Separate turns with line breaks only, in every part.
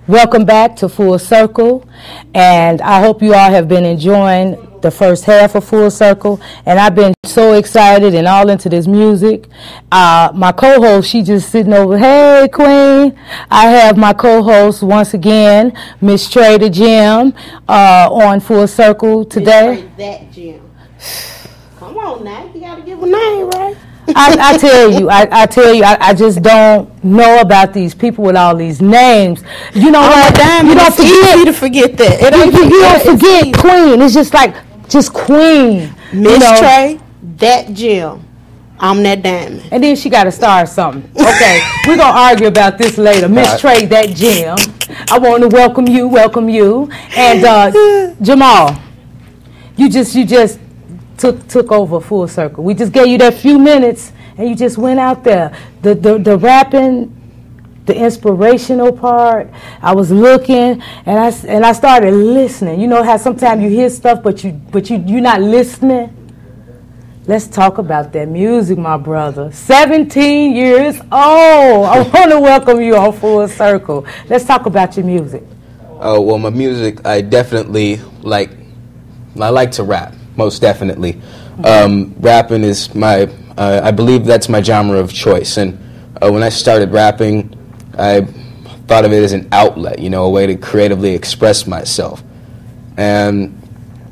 Welcome back to Full Circle, and I hope you all have been enjoying the first half of Full Circle, and I've been so excited and all into this music. My co-host, she just sitting over, hey, Queen. I have my co-host once again, Miss Trey the Gem, on Full Circle today.
Miss Trey that Gem. Come on now, you got to give a name, right?
I tell you, I just don't know about these people with all these names. You know what?
You don't forget. Easy to forget that.
You don't forget Queen. It's just Queen.
Miss Trey, that Gem. I'm that diamond.
And then she got to start something. Okay, we're gonna argue about this later. Miss Trey, that Gem. I want to welcome you, and Jamaal. You just took over Full Circle. We just gave you that few minutes, and you just went out there. The rapping, the inspirational part. I was looking, and I started listening. You know how sometimes you hear stuff, but you're not listening. Let's talk about that music, my brother. 17 years old. I want to welcome you on Full Circle. Let's talk about your music.
Oh well, my music, I definitely like. I like to rap. Most definitely. Rapping is I believe that's my genre of choice. And when I started rapping, I thought of it as an outlet, a way to creatively express myself. And,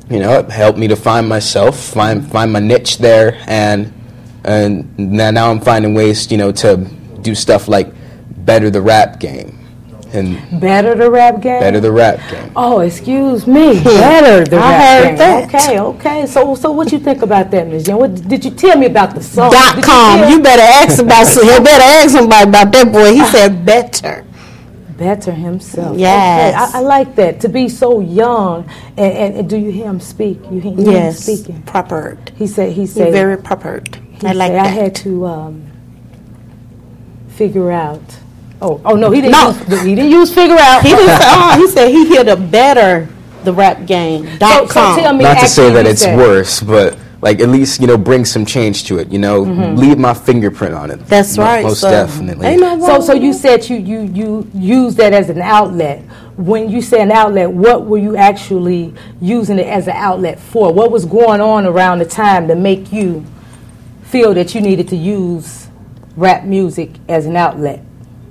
it helped me to find myself, find my niche there. And now I'm finding ways, to do stuff like better the rap game. And
better the rap game?
Better the rap game.
Oh, excuse me. Better the rap game.
That.
Okay. So what you think about that, Ms. Jen? What did you tell me about the song?
.com. You better ask somebody about that boy. He said better.
Better himself.
Yes.
Okay. I like that. To be so young, and do you hear him speak? You hear him speaking?
Propered.
He said
He's very propered. I like that.
I had to figure out. Oh no, he didn't use figure out.
He said he hit a better the rap game.
So tell me,
not to say that it's worse, but like at least bring some change to it. Leave my fingerprint on it.
That's right.
Most definitely.
So you said you use that as an outlet. When you say an outlet, what were you actually using it as an outlet for? What was going on around the time to make you feel that you needed to use rap music as an outlet?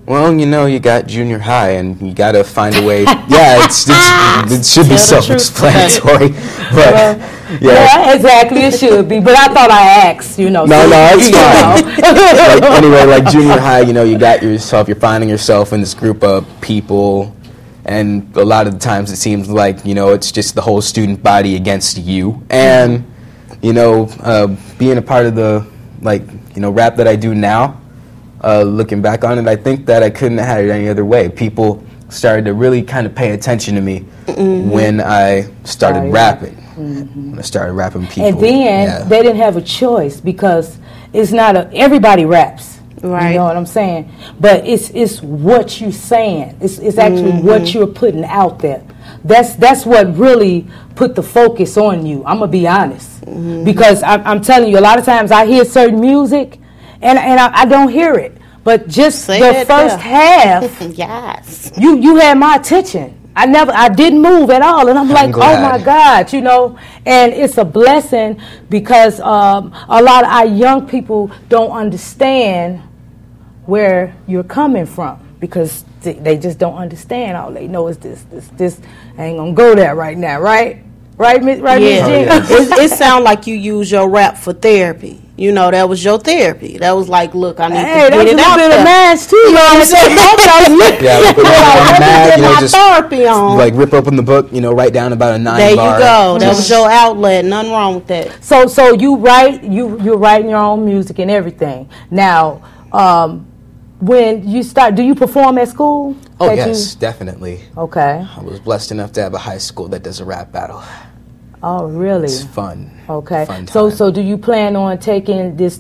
Well, you got junior high, and you got to find a way. Yeah, it should be self-explanatory, but
yeah, exactly, it should be. But I thought I asked,
No, it's fine. Anyway, like junior high, you got yourself. You're finding yourself in this group of people, and a lot of the times it seems like it's just the whole student body against you, and being a part of the rap that I do now. Looking back on it, I think that I couldn't have had it any other way. People started to really kind of pay attention to me when I started rapping. When I started rapping, people.
And then they didn't have a choice because it's not everybody raps.
Right.
You know what I'm saying? But it's what you're saying. It's actually what you're putting out there. That's what really put the focus on you. I'm gonna be honest because I'm telling you, a lot of times I hear certain music. And I don't hear it, but just the first half,
yes,
you had my attention. I didn't move at all, and I'm like, oh my God, and it's a blessing because a lot of our young people don't understand where you're coming from because they just don't understand. All they know is this. I ain't gonna go there right now, right? Right, Miss Jean?
It sounds like you use your rap for therapy. That was your therapy. That was like, look, I need to get it out there.
That's a little bit of mass, too. You know what I'm saying?
just
therapy on.
Like rip open the book, write down about a 9 bar.
There you go. That was your outlet. Nothing wrong with that.
So you write, you're writing your own music and everything. Now, when you start, do you perform at school?
Oh, yes, definitely.
Okay.
I was blessed enough to have a high school that does a rap battle.
Oh, really?
It's fun.
Okay.
Fun time.
So do you plan on taking this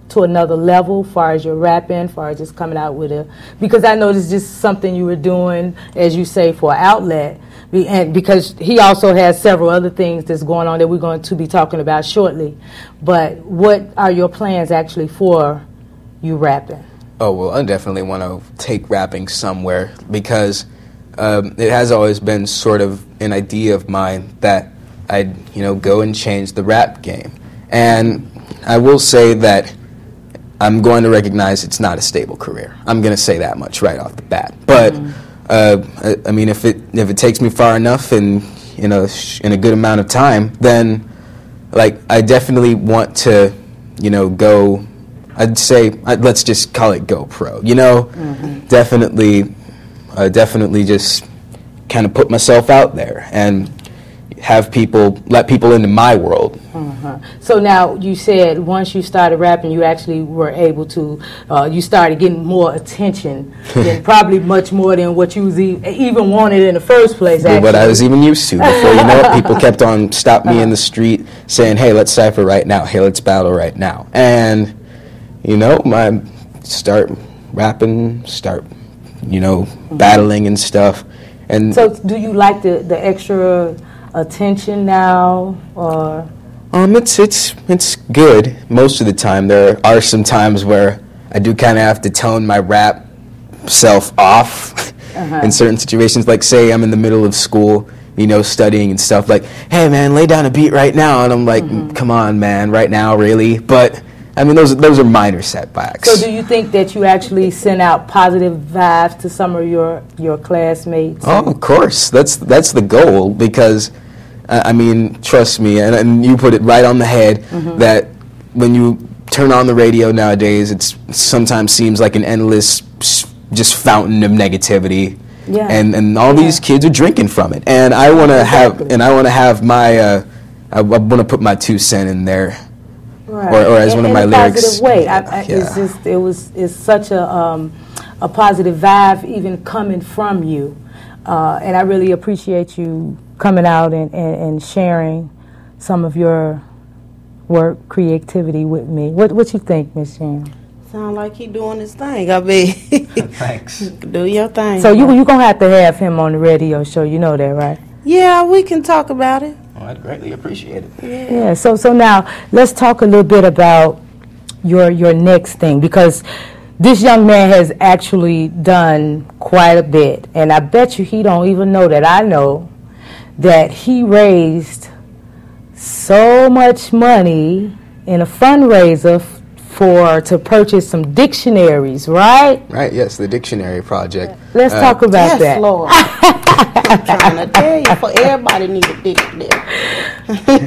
to another level, far as your rapping, far as just coming out with because I know this is just something you were doing, as you say, for an outlet, and because he also has several other things that's going on that we're going to be talking about shortly. But what are your plans actually for you rapping?
Oh, well, I definitely want to take rapping somewhere because it has always been sort of an idea of mine that I'd, go and change the rap game. And I will say that I'm going to recognize it's not a stable career. I'm going to say that much right off the bat. But I mean, if it takes me far enough and in a good amount of time, then like I definitely want to, go. I'd say let's just call it go pro. Definitely just kind of put myself out there and let people into my world.
So now you said once you started rapping, you actually were able to, you started getting more attention, than probably much more than what you was even wanted in the first place.
Well, what I was even used to before. People kept on stopping me in the street saying, "Hey, let's cypher right now. Hey, let's battle right now." And I start rapping, battling and stuff. And
so, do you like the extra attention now, or?
It's good most of the time. There are some times where I do kind of have to tone my rap self off in certain situations. Like, say I'm in the middle of school, studying and stuff. Like, hey man, lay down a beat right now, and I'm like, come on, man, right now, really? But I mean, those are minor setbacks.
So, do you think that you actually send out positive vibes to some of your classmates?
Oh, of course. That's the goal, because I mean, trust me, and you put it right on the head, that when you turn on the radio nowadays, it sometimes seems like an endless just fountain of negativity. Yeah. And all these kids are drinking from it. And I want to have my I want to put my 2 cents in there.
Right.
Or as one of my lyrics.
In a positive way. It's such a positive vibe even coming from you. And I really appreciate you coming out and sharing some of your work, creativity with me. What you think, Miss Jan?
Sound like he doing his thing. I mean,
thanks.
Do your thing.
So you gonna have to have him on the radio show. You know that, right?
Yeah, we can talk about it.
Oh, I'd greatly appreciate it.
Yeah. So now let's talk a little bit about your next thing, because this young man has actually done quite a bit, and I bet you he don't even know that I know that he raised so much money in a fundraiser to purchase some dictionaries, right?
Right, yes, the dictionary project.
Let's talk about that.
Yes, Lord. I'm trying to tell you, for everybody needs a dictionary.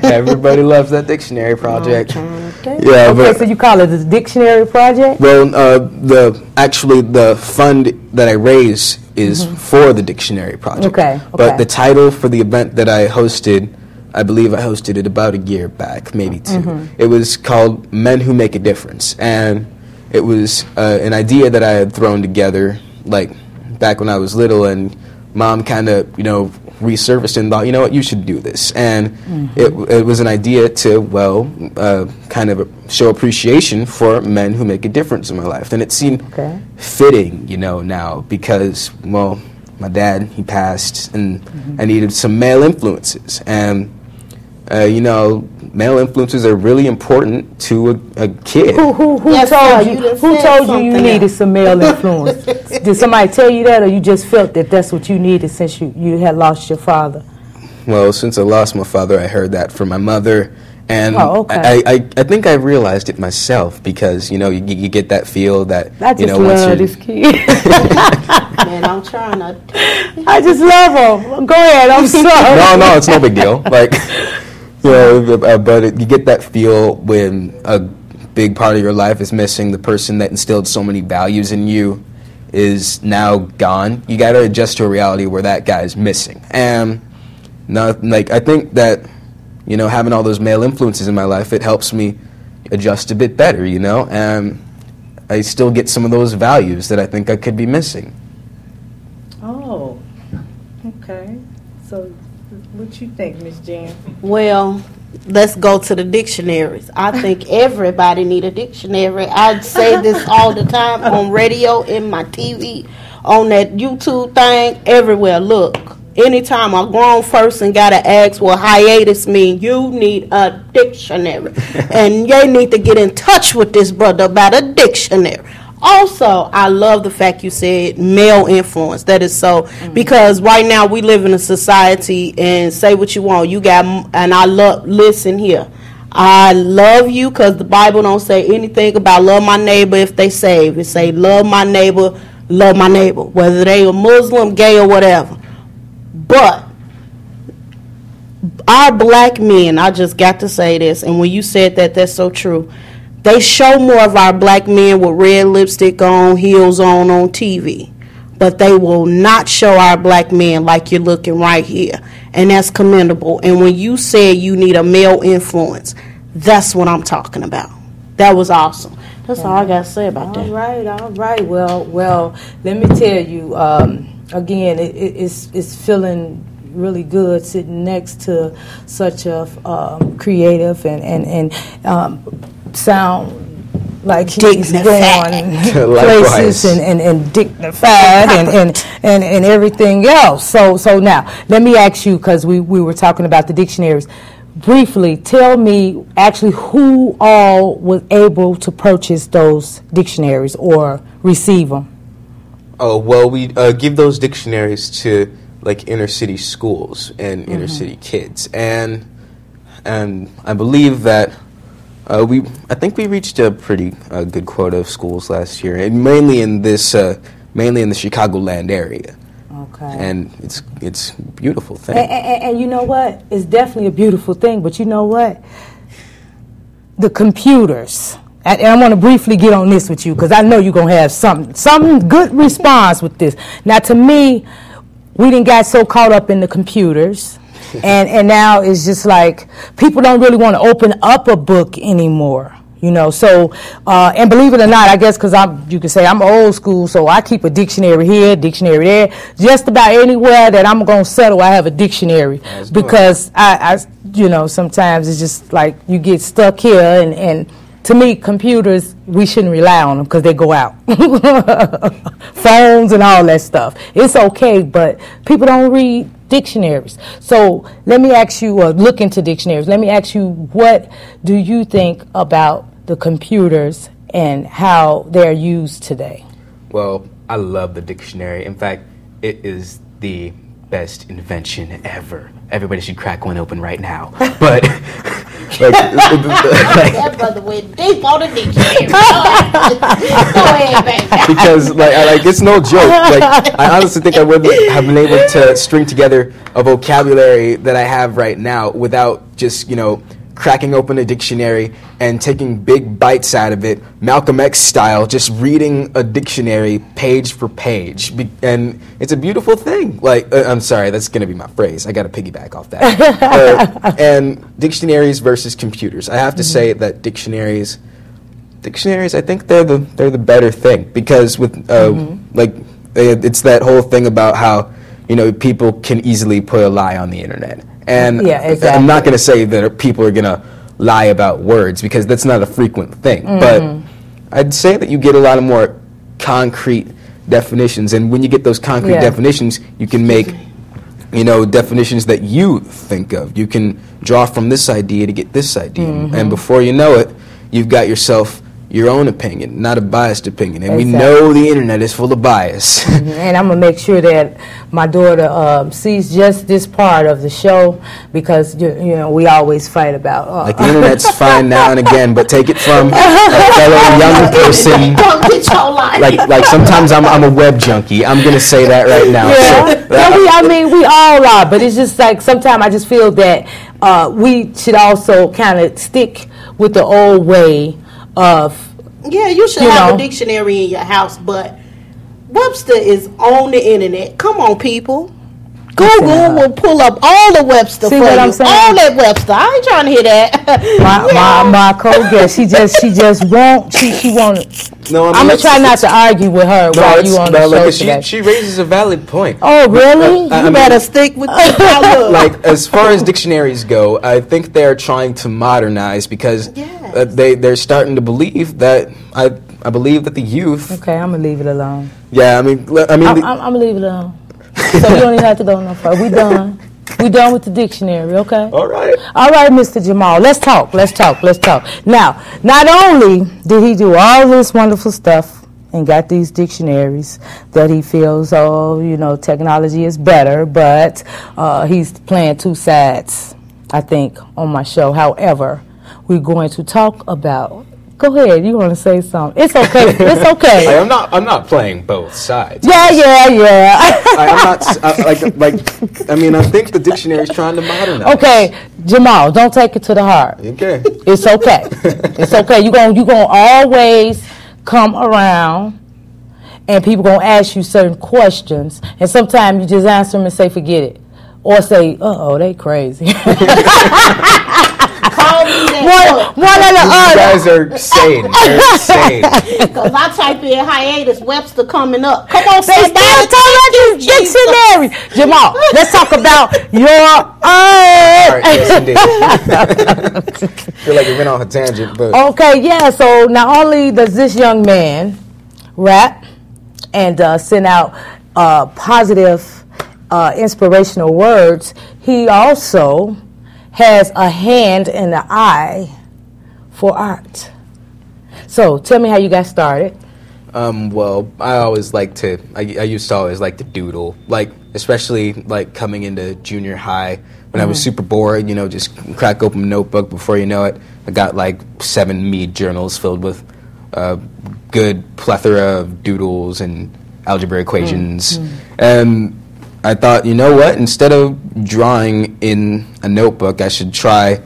Everybody loves that dictionary project.
Yeah, okay, so you call it the dictionary project?
Well, the fund that I raise is for the dictionary project.
Okay.
But the title for the event that I hosted, I believe I hosted it about a year back, maybe 2. It was called Men Who Make a Difference, and it was an idea that I had thrown together, like, back when I was little, and Mom kind of, resurfaced and thought, you know what, you should do this. And it was an idea to, kind of show appreciation for men who make a difference in my life. And it seemed fitting, now, because, my dad, he passed, and I needed some male influences. And, male influences are really important to a kid.
Who told you you needed some male influence? Did somebody tell you that, or you just felt that that's what you needed since you had lost your father?
Well, since I lost my father, I heard that from my mother. And I think I realized it myself, because, you get that feel that,
I just love this kid.
Man, I'm trying to.
I just love him. Go ahead, I'm sorry.
No, it's no big deal. Like, but you get that feel when a big part of your life is missing. The person that instilled so many values in you is now gone. You got to adjust to a reality where that guy is missing. And I think that, having all those male influences in my life, it helps me adjust a bit better, and I still get some of those values that I think I could be missing.
Oh, okay. So what you think, Miss Jan?
Well, let's go to the dictionaries. I think everybody need a dictionary. I say this all the time on radio, in my TV, on that YouTube thing, everywhere. Look, anytime a grown person gotta ask what hiatus mean, you need a dictionary. And you need to get in touch with this brother about a dictionary. Also, I love the fact you said male influence. That is so, because right now we live in a society, and say what you want. You got, and I love, listen here. I love you because the Bible don't say anything about love my neighbor if they saved. It say love my neighbor, whether they are Muslim, gay, or whatever. But our black men, I just got to say this, and when you said that, that's so true. They show more of our black men with red lipstick on, heels on TV. But they will not show our black men like you're looking right here. And that's commendable. And when you say you need a male influence, that's what I'm talking about. That was awesome. That's all I got to say about that.
All right. Well, let me tell you, again, it's feeling really good sitting next to such a creative and sound like he's going places and dignified and everything else. So now let me ask you, because we were talking about the dictionaries. Briefly, tell me actually who all was able to purchase those dictionaries or receive them.
Oh, well, we give those dictionaries to like inner city schools and inner city kids, and I believe that I think we reached a pretty good quota of schools last year, and mainly in the Chicagoland area.
Okay.
And it's a beautiful thing.
And you know what? It's definitely a beautiful thing, but you know what? The computers. And I want to briefly get on this with you because I know you're going to have some good response with this. Now, to me, we didn't got so caught up in the computers. and now it's just like people don't really want to open up a book anymore, you know. So, and believe it or not, I guess because you can say I'm old school, so I keep a dictionary here, dictionary there. Just about anywhere that I'm going to settle, I have a dictionary because I, you know, sometimes it's just like you get stuck here and to me, computers, we shouldn't rely on them because they go out. Phones and all that stuff. It's okay, but people don't read dictionaries. So let me ask you, look into dictionaries. Let me ask you, what do you think about the computers and how they're used today?
Well, I love the dictionary. In fact, it is the best invention ever. Everybody should crack one open right now. But
that brother went deep on the dictionary. Go ahead, baby.
Because like it's no joke. Like I honestly think I wouldn't have been able to string together a vocabulary that I have right now without just, you know, cracking open a dictionary and taking big bites out of it, Malcolm X style, just reading a dictionary page for page. And it's a beautiful thing. Like, I'm sorry, that's going to be my phrase. I got to piggyback off that. And dictionaries versus computers. I have to say that dictionaries, I think they're the better thing, because with it's that whole thing about how, you know, people can easily put a lie on the internet. And
yeah, exactly.
I'm not going to say that people are going to lie about words, because that's not a frequent thing. But I'd say that you get a lot of more concrete definitions. And when you get those concrete definitions, you can make, you know, definitions that you think of. You can draw from this idea to get this idea. And before you know it, you've got yourself your own opinion, not a biased opinion. And we know the internet is full of bias.
And I'm going to make sure that my daughter sees just this part of the show, because, you know, we always fight about...
like, the internet's fine now and again, but take it from a fellow young person. Like sometimes I'm a web junkie. I'm going to say that right now.
Yeah. So, I mean, we all are, but it's just like sometimes I just feel that we should also kind of stick with the old way of...
Yeah, you should have a dictionary in your house, but Webster is on the internet. Come on, people. Google will pull up all the Webster for you.
I'm saying?
All that Webster. I ain't trying to hear that.
My co-guest, she just won't. She won't.
No,
I'm gonna try not to argue with her while you on the show today.
She raises a valid point.
Oh, really?
You better stick with the
like, as far as dictionaries go, I think they're trying to modernize, because they're starting to believe that I believe that the youth.
Okay, I'm gonna leave it alone.
Yeah, I mean,
I'm gonna leave it alone. So you don't even have to go no further. We done. We done with the dictionary, okay?
All right,
Mr. Jamaal. Let's talk. Now, not only did he do all this wonderful stuff and got these dictionaries that he feels, technology is better, but he's playing two sides, I think, on my show. However, we're going to talk about. Go ahead. You want to say something? It's okay. It's okay.
I'm not playing both sides.
Yeah.
I'm not. I think the dictionary's trying to modernize.
Okay, Jamaal, don't take it to the heart.
Okay.
It's okay. It's okay. You gonna always come around, and people gonna ask you certain questions, and sometimes you just answer them and say, "Forget it," or say, they crazy." One or the other.
You guys are insane. You're insane.
Because I type in hiatus, Webster coming up. Come on,
They still talking about dictionary. Jamaal, let's talk about your art.
Yes, indeed. I feel like we went off a tangent, but
Okay, yeah. So not only does this young man rap and send out positive, inspirational words, he also has a hand and an eye for art. So tell me how you got started.
Well, I used to always like to doodle, like, especially, like, coming into junior high when I was super bored, just crack open a notebook, before you know it, I got, like, 7 Mead journals filled with good plethora of doodles and algebra equations. And I thought, you know what, instead of drawing in a notebook, I should try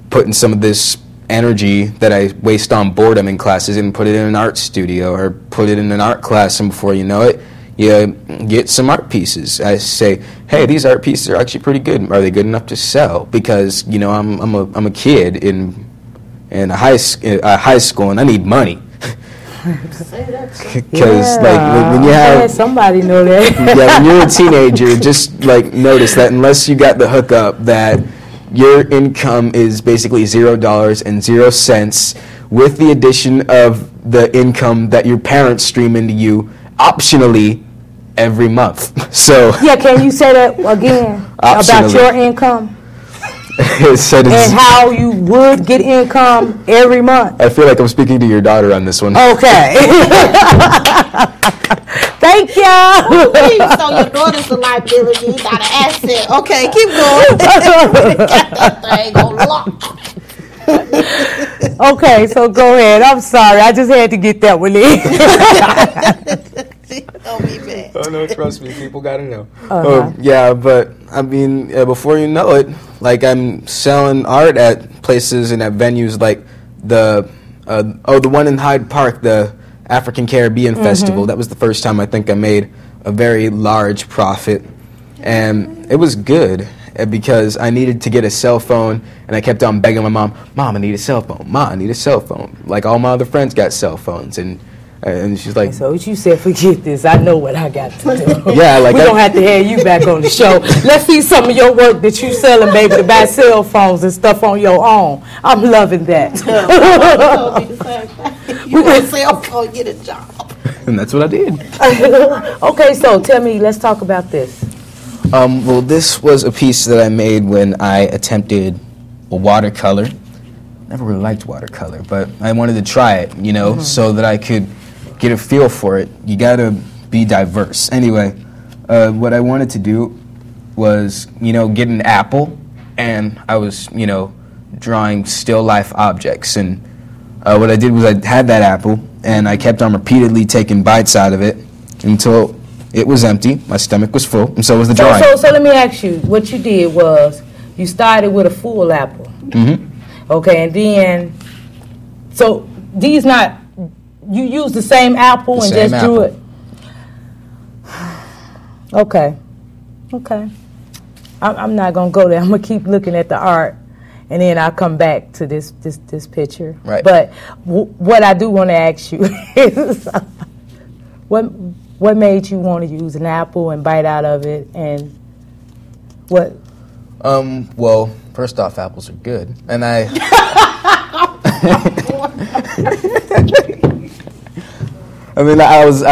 putting some of this energy that I waste on boredom in classes and put it in an art studio or put it in an art class, and before you know it, you get some art pieces. I say, hey, these art pieces are actually pretty good. Are they good enough to sell? Because, I'm a kid in a high school, and I need money. Because when you have
somebody know that.
when you're a teenager, just notice that unless you got the hookup, that your income is basically $0.00 with the addition of the income that your parents stream into you optionally every month. So
yeah, can you say that again about your income? And how you would get income every month.
I feel like I'm speaking to your daughter on this one.
Okay. Thank you.
So your daughter's a liability, you got an asset. Okay, keep going. Got that thing on lock.
Okay, so go ahead. I'm sorry. I just had to get that one in.
Don't be mad.
Oh, no, trust me. People got to know. Yeah, but, before you know it, I'm selling art at places and at venues like the one in Hyde Park, the African Caribbean Festival. That was the first time I think I made a very large profit. And it was good because I needed to get a cell phone, and I kept on begging my mom, I need a cell phone. Mom, I need a cell phone. Like, all my other friends got cell phones, and she's like,
so you said, forget this. I know what I got to do.
Yeah,
we don't have to have you back on the show. Let's see some of your work that you selling, baby, to buy cell phones and stuff on your own. I'm loving that.
You want a cell phone, get a job.
And that's what I did.
Okay, so tell me, let's talk about this.
Well, this was a piece that I made when I attempted a watercolor. Never really liked watercolor, but I wanted to try it, so that I could get a feel for it. You gotta be diverse. Anyway, what I wanted to do was, get an apple, and I was, drawing still life objects. And what I did was I had that apple, and I kept on repeatedly taking bites out of it until it was empty, my stomach was full, and so was the drawing.
So let me ask you, what you did was you started with a full apple.
Mm-hmm.
Okay, and then, so these not, you used the same apple and just drew it? Okay. I'm not going to go there. I'm going to keep looking at the art, and then I'll come back to this picture.
Right.
But what I do want to ask you is, what made you want to use an apple and bite out of it, and what?
Well, first off, apples are good, and I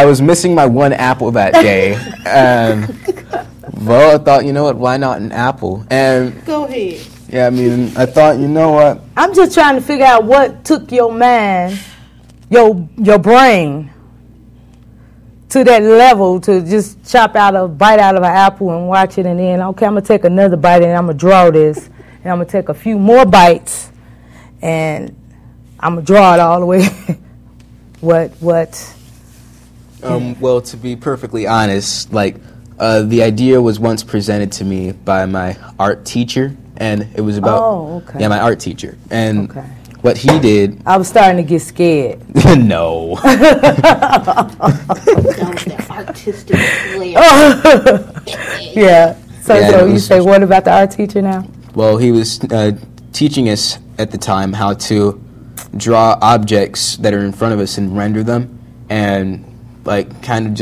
was missing my one apple that day, and well, I thought, you know what, why not an apple? And
go ahead.
Yeah, I thought, you know what?
I'm just trying to figure out what took your mind, your brain, to that level to just chop out a bite out of an apple and watch it, and then okay, I'm gonna take another bite and I'm gonna draw this, and I'm gonna take a few more bites, and I'm gonna draw it all the way. What?
Well, to be perfectly honest, like the idea was once presented to me by my art teacher, and it was about my art teacher, and what he did.
I was starting to get scared.
No.
Artistic
yeah. So you say, what about the art teacher now?
Well, he was teaching us at the time how to draw objects that are in front of us and render them, and like kind of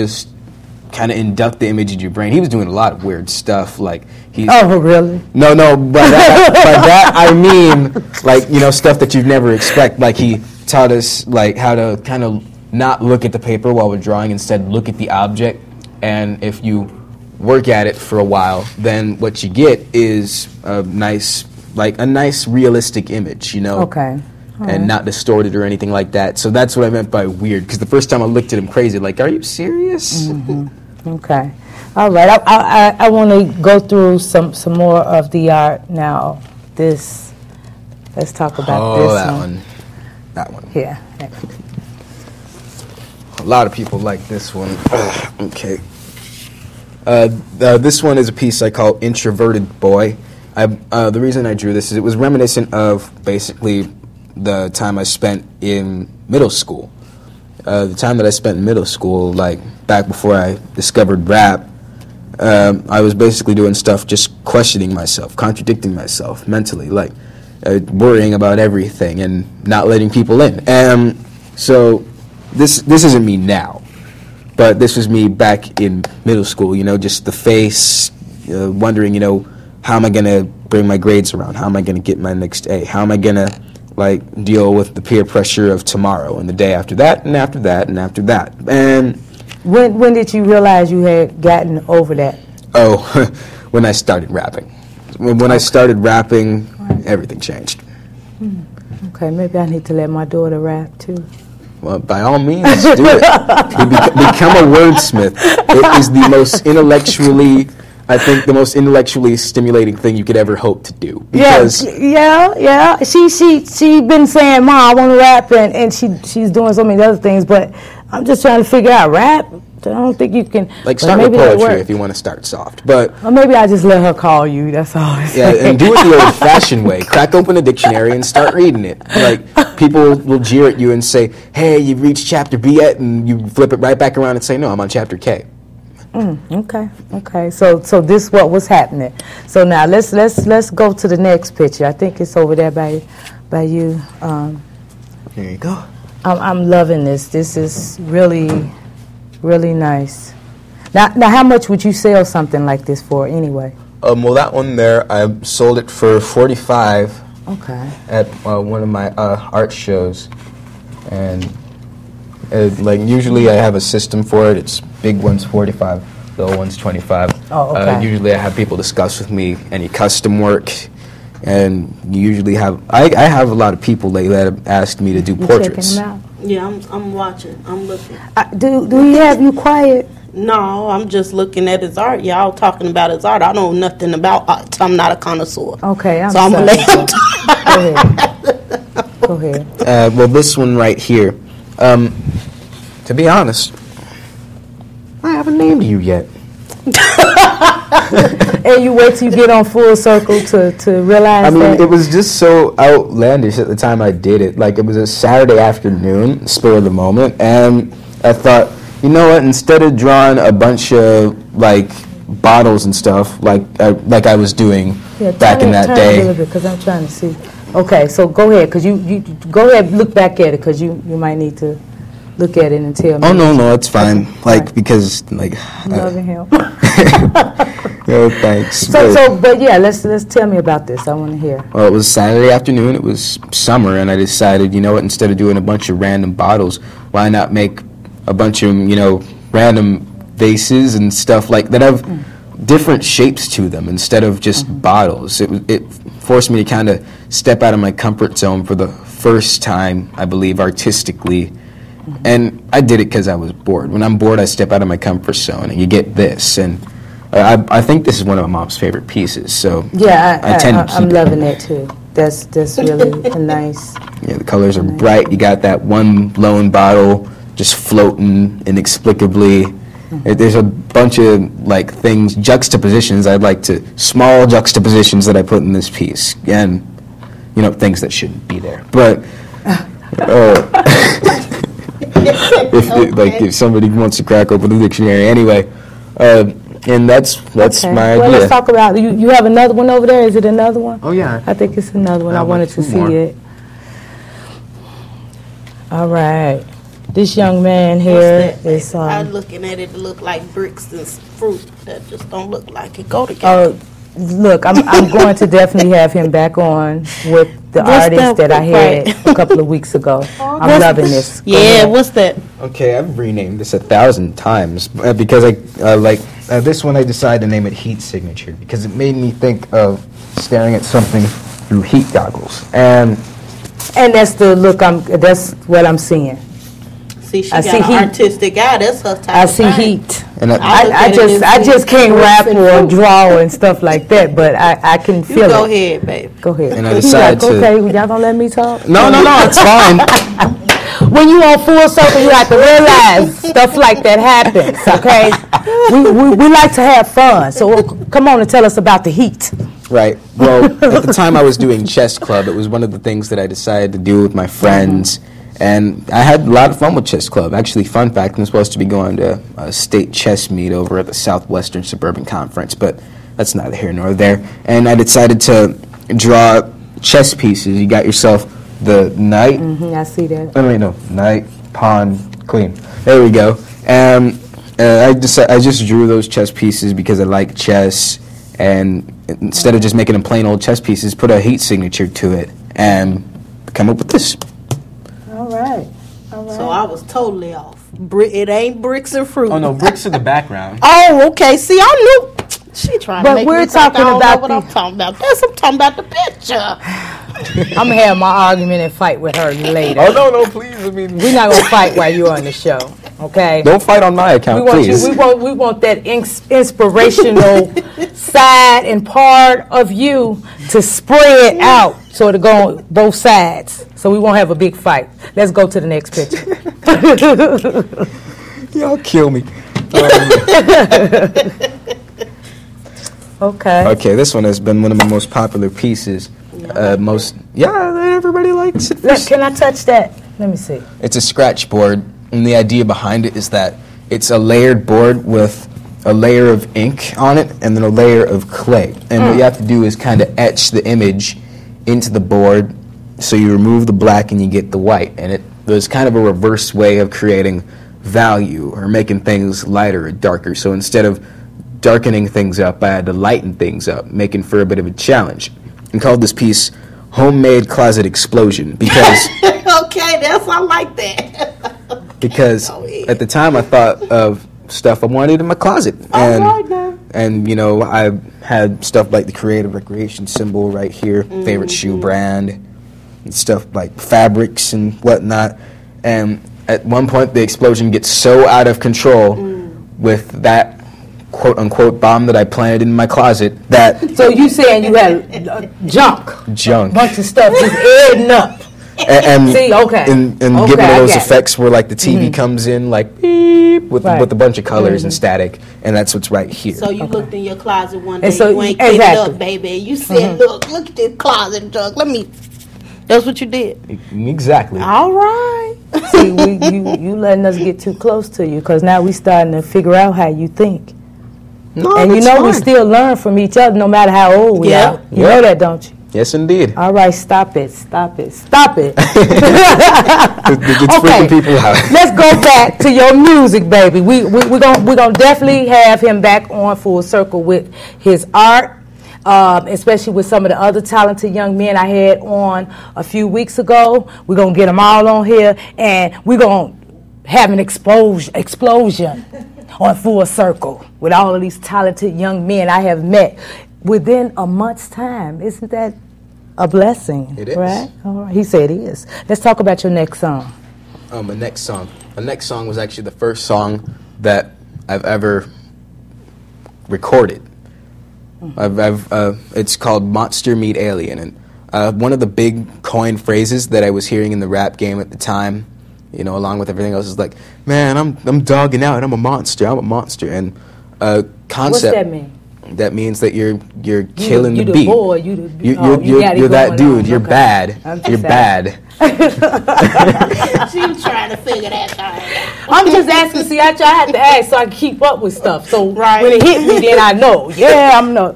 induct the image in your brain. He was doing a lot of weird stuff, like
Oh, really?
No, by that I mean, like, stuff that you'd never expect. Like, he taught us, like, how to kind of not look at the paper while we're drawing, instead look at the object, and if you work at it for a while, then what you get is a nice realistic image,
Okay.
And not distorted or anything like that. So that's what I meant by weird, because the first time I looked at him crazy, like, are you serious?
Mm-hmm. Okay. All right. I want to go through some more of the art now. Let's talk about this
That one.
Yeah.
A lot of people like this one. Okay. This one is a piece I call Introverted Boy. The reason I drew this is it was reminiscent of basically the time I spent in middle school. The time that I spent in middle school, like back before I discovered rap, I was basically doing stuff just questioning myself, contradicting myself mentally, like worrying about everything and not letting people in. So this isn't me now, but this was me back in middle school, just the face, wondering, how am I going to bring my grades around? How am I going to get my next A? How am I going to deal with the peer pressure of tomorrow and the day after that and after that and after that? And
when did you realize you had gotten over that?
Oh, when I started rapping. When I started rapping, everything changed.
Okay, maybe I need to let my daughter rap too.
Well, by all means, do it. Become a wordsmith. It is the most intellectually stimulating thing you could ever hope to do. Because
yeah. She been saying, "Mom, I want to rap," and she's doing so many other things. But I'm just trying to figure out rap. I don't think you can.
Start with poetry if you want to start soft. Or
maybe I just let her call you. That's all.
Yeah, and do it the old-fashioned way. Crack open a dictionary and start reading it. Like, people will jeer at you and say, "Hey, you've reached chapter B yet?" And you flip it right back around and say, "No, I'm on chapter K."
Okay. So this is what was happening. So now let's go to the next picture. I think it's over there by you.
Here you go.
I'm loving this. This is really, really nice. Now, how much would you sell something like this for anyway?
Well, that one there, I sold it for $45.
Okay.
At one of my art shows, and usually I have a system for it. It's big one's $45, little one's $25.
Oh, okay.
Usually I have people discuss with me any custom work, and usually I have a lot of people lately that have asked me to do portraits.
Checking them out?
Yeah, I'm watching. I'm looking.
Do he have you quiet?
No, I'm just looking at his art. Y'all talking about his art. I know nothing about art. I'm not a connoisseur.
Okay, I'm
gonna let him
Go ahead.
Well, this one right here. To be honest, I haven't named you yet.
And you wait till you get on full circle to realize that?
It was just so outlandish at the time I did it. Like, it was a Saturday afternoon, spur of the moment, and I thought, you know what, instead of drawing a bunch of, bottles and stuff, like I was doing back in that day.
A little bit, because I'm trying to see. Okay, so go ahead, because you go ahead, look back at it, because you might need to look at it and tell me.
Oh, no, it's fine. Because,
I'm loving him.
No, thanks.
But yeah, let's tell me about this. I want to hear.
Well, it was Saturday afternoon. It was summer, and I decided, you know what, instead of doing a bunch of random bottles, why not make a bunch of, random vases and stuff like that have different shapes to them instead of just bottles. It forced me to kind of step out of my comfort zone for the first time, I believe, artistically, And I did it because I was bored. When I'm bored, I step out of my comfort zone, and you get this. And I think this is one of my mom's favorite pieces. So
yeah,
I tend to keep
I'm loving it too. That's really a nice.
Yeah, the colors are bright. You got that one lone bottle just floating inexplicably. There's a bunch of like things, juxtapositions. Small juxtapositions that I put in this piece, and things that shouldn't be there. But if somebody wants to crack open the dictionary, anyway, and that's
Okay.
my
Well,
idea.
let's talk about you have another one over there. Is it another one?
Oh yeah,
I think it's another one. I wanted to see
more.
it. All right. This young man here is.
I'm looking at it. It look like bricks and fruit that just don't look like it go together.
Look, I'm going to definitely have him back on with the artist that I had a couple of weeks ago. I'm loving this. Go
Yeah,
ahead.
what's that?
Okay, I've renamed this 1,000 times because this one I decided to name it Heat Signature because it made me think of staring at something through heat goggles. And
that's the look. That's what I'm seeing.
See, she
I
got
see
an
heat.
artistic eye. That's her type
I
of
see
thing.
heat.
and
I just can't rap or draw and stuff like that, but I can
You
feel
go
it.
ahead, baby.
Go ahead.
And I decided to-
Okay, y'all gonna let me talk?
no, it's fine.
When you on Full Circle, you have to realize stuff like that happens. Okay, we like to have fun, so come on and tell us about the heat.
Right. Well, at the time I was doing chess club, it was one of the things that I decided to do with my friends. And I had a lot of fun with chess club. Actually, fun fact, I'm supposed to be going to a state chess meet over at the Southwestern Suburban Conference, but that's neither here nor there. And I decided to draw chess pieces. You got yourself the knight.
I see that.
Oh, wait, no. Knight, pawn, queen. There we go. And I just drew those chess pieces because I like chess. And instead of just making them plain old chess pieces, put a heat signature to it and come up with this.
All right.
So I was totally off. It ain't bricks and fruit.
Oh, no, bricks in the background.
Oh, okay. See, I knew. She trying
But
to make
we're
me think
talking
I don't
about
know what I'm talking about. I'm talking about the picture.
I'm gonna have my argument and fight with her later.
Oh, no, please. I mean,
We're not gonna fight while you're on the show, okay?
don't fight on my account, please.
We want that inspirational side and part of you to spread out so to go on both sides. So we won't have a big fight. Let's go to the next picture.
Y'all kill me.
Okay.
Okay, this one has been one of my most popular pieces. Everybody likes it.
Can I touch that? Let me see.
It's a scratch board, and the idea behind it is that it's a layered board with a layer of ink on it and then a layer of clay. And what you have to do is kind of etch the image into the board so you remove the black and you get the white. And it was kind of a reverse way of creating value or making things lighter or darker. So instead of darkening things up, I had to lighten things up, making for a bit of a challenge. And called this piece Homemade Closet Explosion because
Okay, I like that.
because at the time I thought of stuff I wanted in my closet. And you know, I had stuff like the creative recreation symbol right here, favorite shoe brand, and stuff like fabrics and whatnot. And at one point the explosion gets so out of control with that quote-unquote bomb that I planted in my closet that...
So you saying you had junk, bunch of stuff just adding up.
And
See, okay.
And
Okay,
giving
I
those
get it.
effects where like the TV comes in like beep with
Right.
with a bunch of colors and static, and that's what's right here.
So you looked in your closet one day,
And so
you ain't
exactly.
cleaned it up, baby. And you said, look at this closet junk. That's what you did.
Exactly.
All right.
See, you letting us get too close to you because now we starting to figure out how you think.
No,
And you
that's
know we
fine.
still learn from each other no matter how old we
Yeah.
are. You know that, don't you?
Yes, indeed.
All right, stop it.
It's
Okay.
freaking people out.
Let's go back to your music, baby. We're gonna definitely have him back on Full Circle with his art, especially with some of the other talented young men I had on a few weeks ago. We're gonna get them all on here, and we're gonna have an explosion on Full Circle with all of these talented young men I have met within a month's time. Isn't that a blessing?
It is.
Right? All right. He said it is. Let's talk about your next song.
my next song. My next song was actually the first song that I've ever recorded. It's called Monster Meet Alien, and one of the big coined phrases that I was hearing in the rap game at the time, you know, along with everything else, is like, "Man, I'm dogging out. I'm a monster. I'm a monster." And concept.
What's that mean?
That means that you're killing the beat.
Boy,
you're that dude. You're bad. You're bad.
She was trying to figure that out.
I'm just asking. See, I had to ask so I can keep up with stuff. So when it hit me, then I know. Yeah, I'm the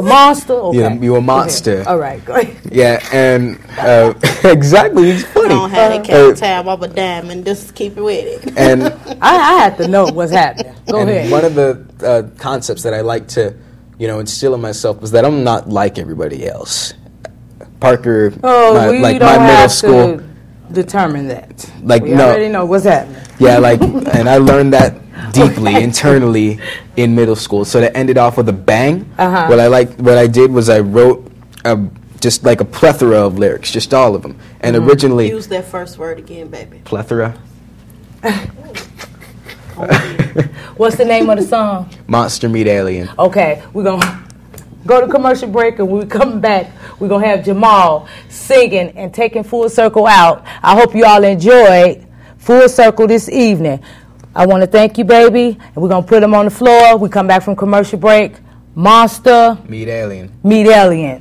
monster. Okay.
Yeah, you a monster.
All right, go ahead.
Yeah, and exactly, it's funny.
I don't have that count tab of a diamond. Just keep it with it.
And
I had to know what's happening. Go ahead.
One of the concepts that I like to, you know, instill in myself was that I'm not like everybody else. Parker,
you
my
don't
middle
have
school.
to determine that.
Like,
we
no,
already know what's happening.
Yeah, like, and I learned that deeply internally in middle school. So that ended off with a bang. What I did was I wrote just like a plethora of lyrics, just all of them. And originally,
use that first word again, baby.
Plethora.
What's the name of the song?
Monster Meet Alien.
Okay, we're going to go to commercial break, and when we come back, we're going to have Jamaal singing and taking Full Circle out. I hope you all enjoyed Full Circle this evening. I want to thank you, baby, and we're going to put them on the floor. We come back from commercial break. Monster
Meet Alien.
Meet Alien.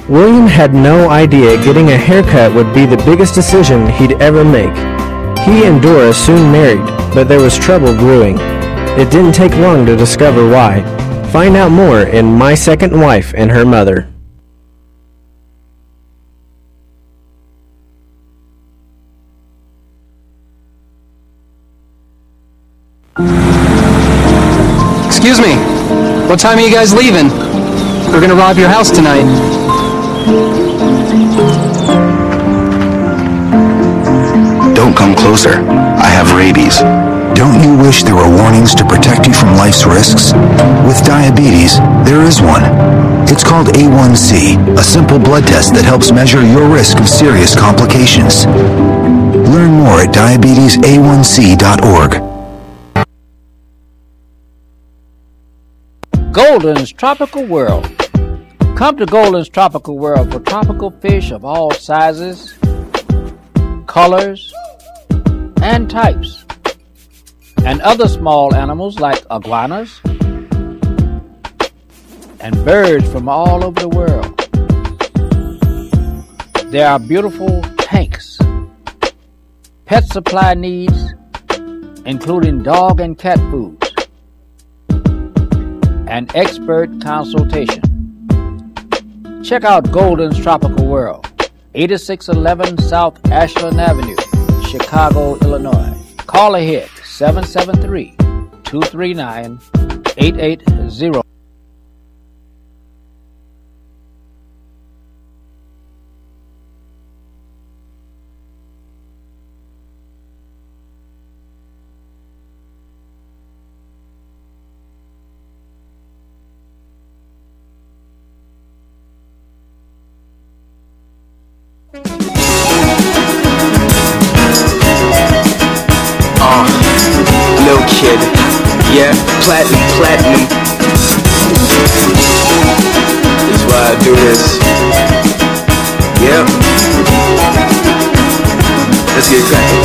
William had no idea getting a haircut would be the biggest decision he'd ever make. He and Dora soon married, but there was trouble brewing. It didn't take long to discover why. Find out more in My Second Wife and Her Mother.
Excuse me, what time are you guys leaving? We're gonna rob your house tonight.
Don't come closer. I have rabies. Don't you wish there were warnings to protect you from life's risks? With diabetes, there is one. It's called A1C, a simple blood test that helps measure your risk of serious complications. Learn more at diabetesaonc.org.
Golden's Tropical World. Come to Golden's Tropical World for tropical fish of all sizes, colors, and types, and other small animals like iguanas and birds from all over the world. There are beautiful tanks, pet supply needs, including dog and cat foods, and expert consultation. Check out Golden's Tropical World, 8611 South Ashland Avenue, Chicago, Illinois. Call ahead, 773-239-8800.
Lil Kydd, yeah, platinum. That's why I do this. Yep. Let's get cracking.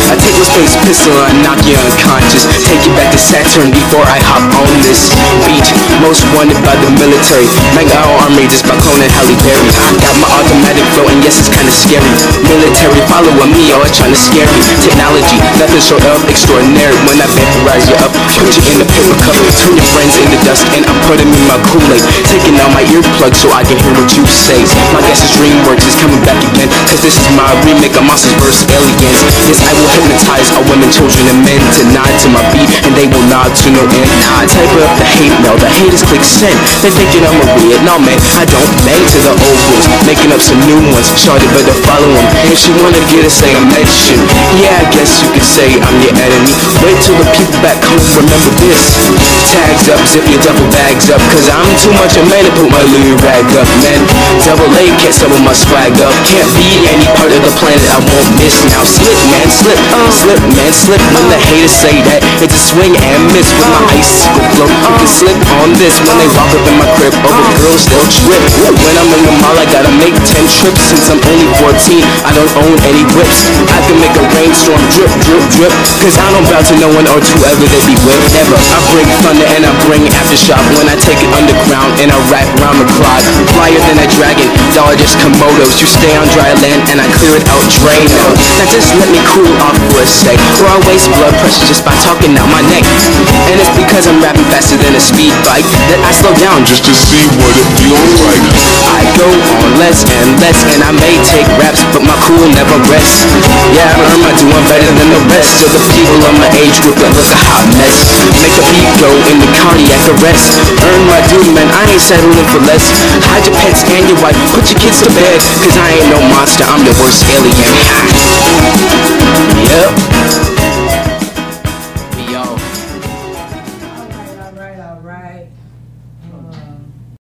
I take your space pistol and knock you unconscious. Take you back to Saturn before I hop on this beat. Most wanted by the military. Mega army just by Conan Halle Berry. Got my automatic flow and yes it's kinda scary. Military following me, always trying to scare me. Technology, nothing short of extraordinary. When I vaporize you up, put you in a paper cup, turn your friends into dust and I put them in my Kool-Aid. Taking out my earplugs so I can hear what you say. My guess is DreamWorks is coming back again, cause this is my remake of Monsters vs. Aliens. Yes, I will hypnotize all women women, children, and men to nod to my beat, and they will nod to no end. I type up the hate mail, the haters click send. They thinking I'm a weird, no man, I don't bang to the old rules, making up some new ones. Shorty better follow them. If she wanna get it, say I'm mentioned. Yeah, I guess you could say I'm your enemy. Wait till the people back home remember this. Tags up, zip your double bags up, cause I'm too much a man to put my Louis rag up, man. Double A can't settle my swag up. Can't be any part of the planet I won't miss. Now slip, man, slip, slip, man, slip. When the haters say that, it's a swing and miss with my icicle flow. You can slip on this when they walk up in my crib. Over girls, they'll trip. When I'm in the mall, I gotta make 10 trips. Since I'm only 14, I don't own any whips. I can make a rainstorm drip, drip, drip, cause I don't bow to no one or to whoever they be with. Never. I bring thunder and I bring aftershock when I take it underground and I rap round the clock. Flyer than a dragon, dodgers, komodos. You stay on dry land and I clear it out Drano. Now just let me cool off for a sec, or I waste blood pressure just by talking out my neck. And it's because I'm rapping faster than a speed bike that I slow down just to see what it feels like. I go on less and less, and I may take raps, but my cool never rests. Yeah, I earn my doing better than the rest of the people of my age group that look a hot mess. Make a beat go in the cardiac arrest. Earn my due, man, I ain't settling for less. Hide your pets and your wife, put your kids to bed, cause I ain't no monster, I'm the worst alien. Yep.
All right.